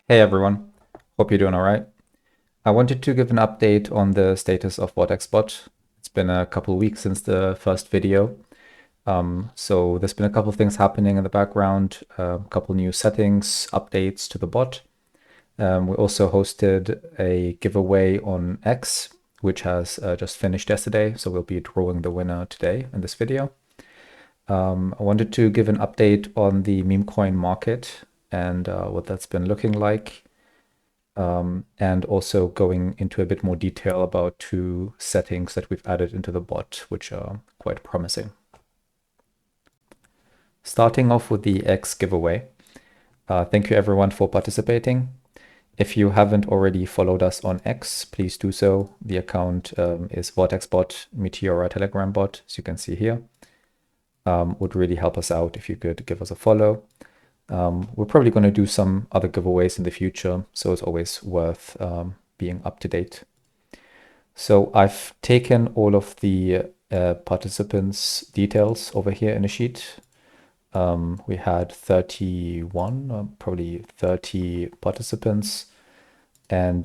Hey everyone, hope you're doing all right. I wanted to give an update on the status of VortexBot. It's been a couple of weeks since the first video. So there's been a couple of things happening in the background, a couple new settings, updates to the bot. We also hosted a giveaway on X, which has just finished yesterday. So we'll be drawing the winner today in this video. I wanted to give an update on the Memecoin market and what that's been looking like. And also going into a bit more detail about two settings that we've added into the bot, which are quite promising. Starting off with the X giveaway. Thank you everyone for participating. If you haven't already followed us on X, please do so. The account is VortexBot Meteora Telegram bot, as you can see here. Would really help us out if you could give us a follow. We're probably going to do some other giveaways in the future, so it's always worth being up to date. So I've taken all of the participants' details over here in a sheet. We had 31, probably 30 participants, and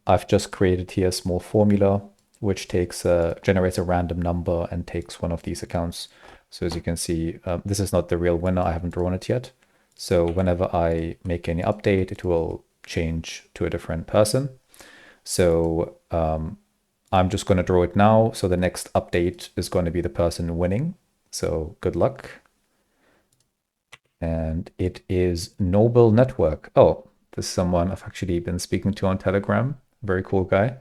I've just created here a small formula which generates a random number and takes one of these accounts. So as you can see, this is not the real winner. I haven't drawn it yet. So whenever I make any update, it will change to a different person. So I'm just going to draw it now. So the next update is going to be the person winning. So good luck. And it is Noble Network. Oh, this is someone I've actually been speaking to on Telegram. Very cool guy.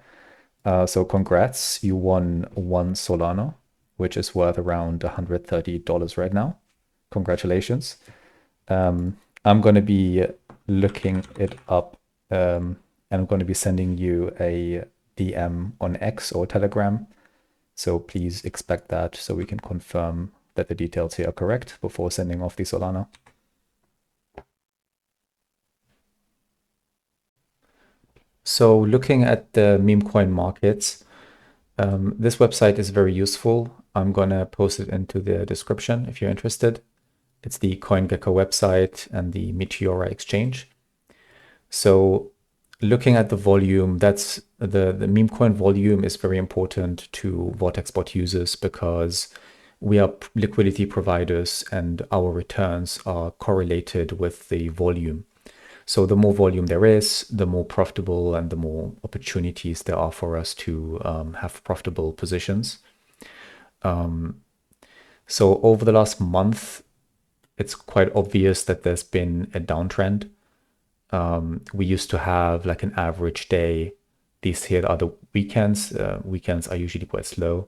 So congrats, you won 1 Solana, which is worth around $130 right now. Congratulations. I'm going to be looking it up and I'm going to be sending you a DM on X or Telegram. So please expect that so we can confirm that the details here are correct before sending off the Solana. So looking at the Memecoin markets, this website is very useful. I'm going to post it into the description if you're interested. It's the CoinGecko website and the Meteora exchange. So looking at the volume, that's the Memecoin volume is very important to VortexBot users because we are liquidity providers and our returns are correlated with the volume. So the more volume there is, the more profitable and the more opportunities there are for us to have profitable positions. So over the last month, it's quite obvious that there's been a downtrend. We used to have like an average day. These here are the weekends. Weekends are usually quite slow,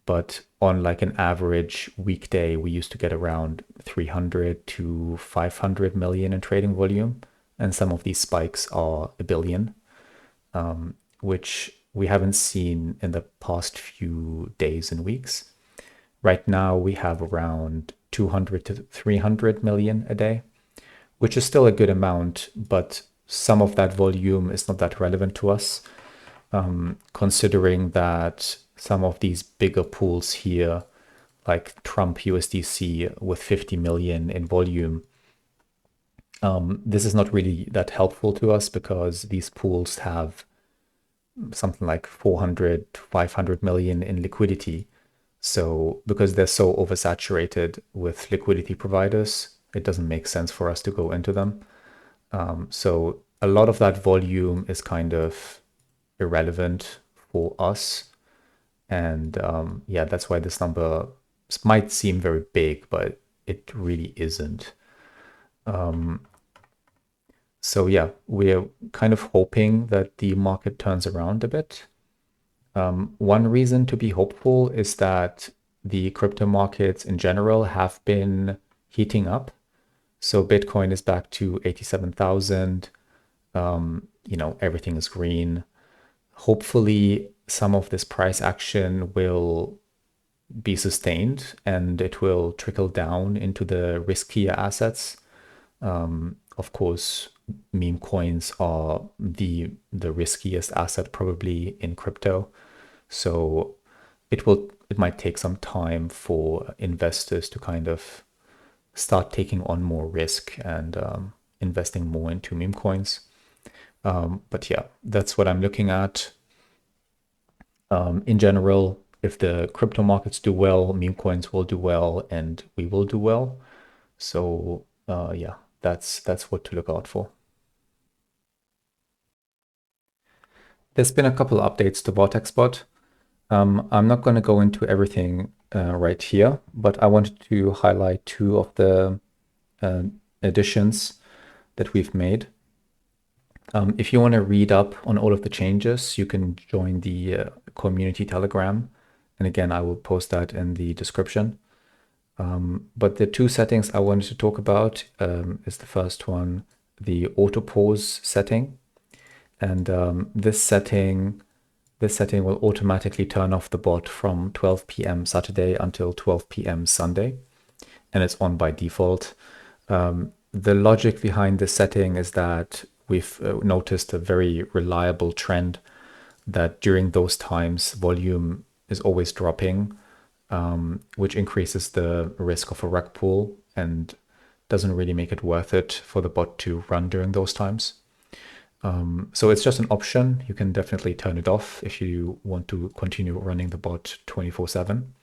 but on like an average weekday, we used to get around 300 to 500 million in trading volume. And some of these spikes are a billion, which we haven't seen in the past few days and weeks. Right now, we have around 200 to 300 million a day, which is still a good amount, but some of that volume is not that relevant to us, considering that some of these bigger pools here, like Trump USDC with 50 million in volume, this is not really that helpful to us because these pools have something like 400, 500 million in liquidity. So because they're so oversaturated with liquidity providers, it doesn't make sense for us to go into them. So a lot of that volume is kind of irrelevant for us. And yeah, that's why this number might seem very big, but it really isn't. So yeah, we're kind of hoping that the market turns around a bit. One reason to be hopeful is that the crypto markets in general have been heating up. So Bitcoin is back to 87,000. Everything is green. Hopefully, some of this price action will be sustained and it will trickle down into the riskier assets. Of course, meme coins are the riskiest asset probably in crypto. So it might take some time for investors to kind of start taking on more risk and investing more into meme coins. But yeah, that's what I'm looking at. In general, if the crypto markets do well, meme coins will do well, and we will do well. So yeah, that's what to look out for. There's been a couple updates to VortexBot. I'm not going to go into everything right here, but I wanted to highlight two of the uh, additions that we've made. If you want to read up on all of the changes, you can join the community Telegram. And again, I will post that in the description. But the two settings I wanted to talk about is the first one, the auto pause setting. And this setting will automatically turn off the bot from 12 p.m. Saturday until 12 p.m. Sunday, and it's on by default. The logic behind this setting is that we've noticed a very reliable trend that during those times, volume is always dropping, which increases the risk of a rug pull and doesn't really make it worth it for the bot to run during those times. So it's just an option. You can definitely turn it off if you want to continue running the bot 24/7.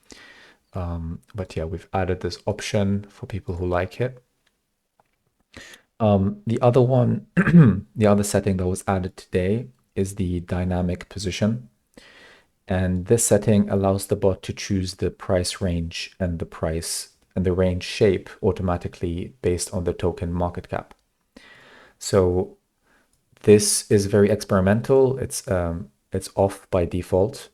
But yeah, we've added this option for people who like it. The other one, the other setting that was added today is the dynamic position. And this setting allows the bot to choose the price range and the price and the range shape automatically based on the token market cap. So this is very experimental. It's off by default.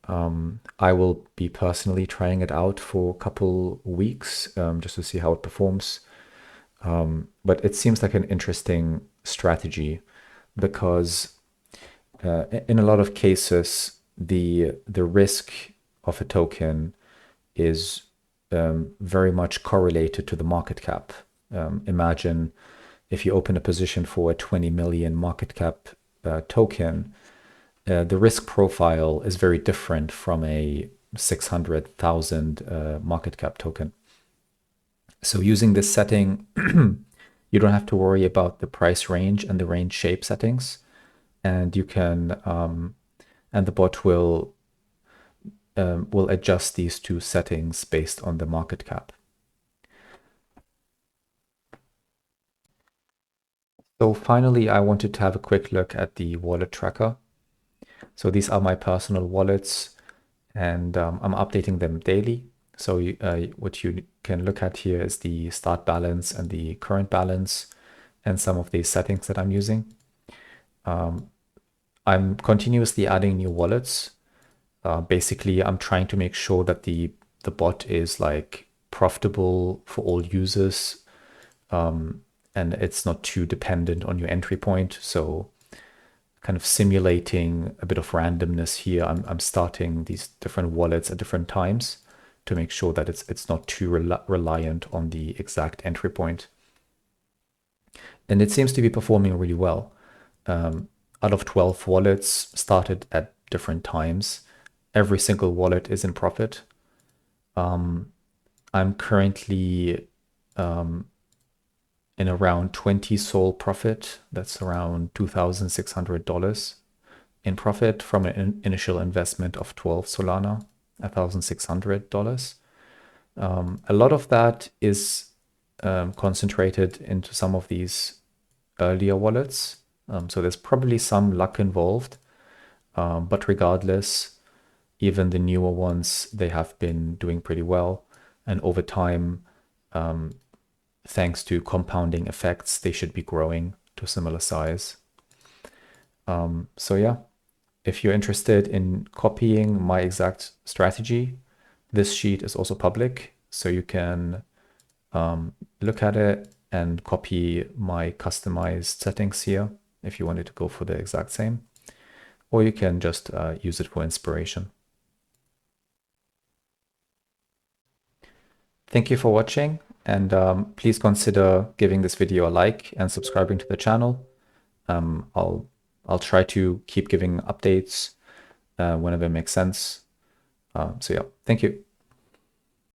I will be personally trying it out for a couple weeks just to see how it performs. But it seems like an interesting strategy because in a lot of cases, the risk of a token is very much correlated to the market cap. Imagine if you open a position for a 20 million market cap token, the risk profile is very different from a 600,000 market cap token. So using this setting, you don't have to worry about the price range and the range shape settings, and you can and the bot will adjust these two settings based on the market cap. So finally, I wanted to have a quick look at the wallet tracker. So these are my personal wallets, and I'm updating them daily. So what you can look at here is the start balance and the current balance and some of these settings that I'm using. I'm continuously adding new wallets. Basically, I'm trying to make sure that the bot is like profitable for all users, and it's not too dependent on your entry point. So kind of simulating a bit of randomness here. I'm starting these different wallets at different times to make sure that it's not too reliant on the exact entry point. And it seems to be performing really well. Out of 12 wallets started at different times, every single wallet is in profit. I'm currently in around 20 SOL profit. That's around $2,600 in profit from an initial investment of 12 Solana, $1,600. A lot of that is concentrated into some of these earlier wallets. So there's probably some luck involved, but regardless, even the newer ones, they have been doing pretty well. And over time, thanks to compounding effects, they should be growing to a similar size. So yeah, if you're interested in copying my exact strategy, this sheet is also public, so you can look at it and copy my customized settings here if you wanted to go for the exact same, or you can just use it for inspiration. Thank you for watching, and please consider giving this video a like and subscribing to the channel. I'll try to keep giving updates whenever it makes sense. So yeah, thank you.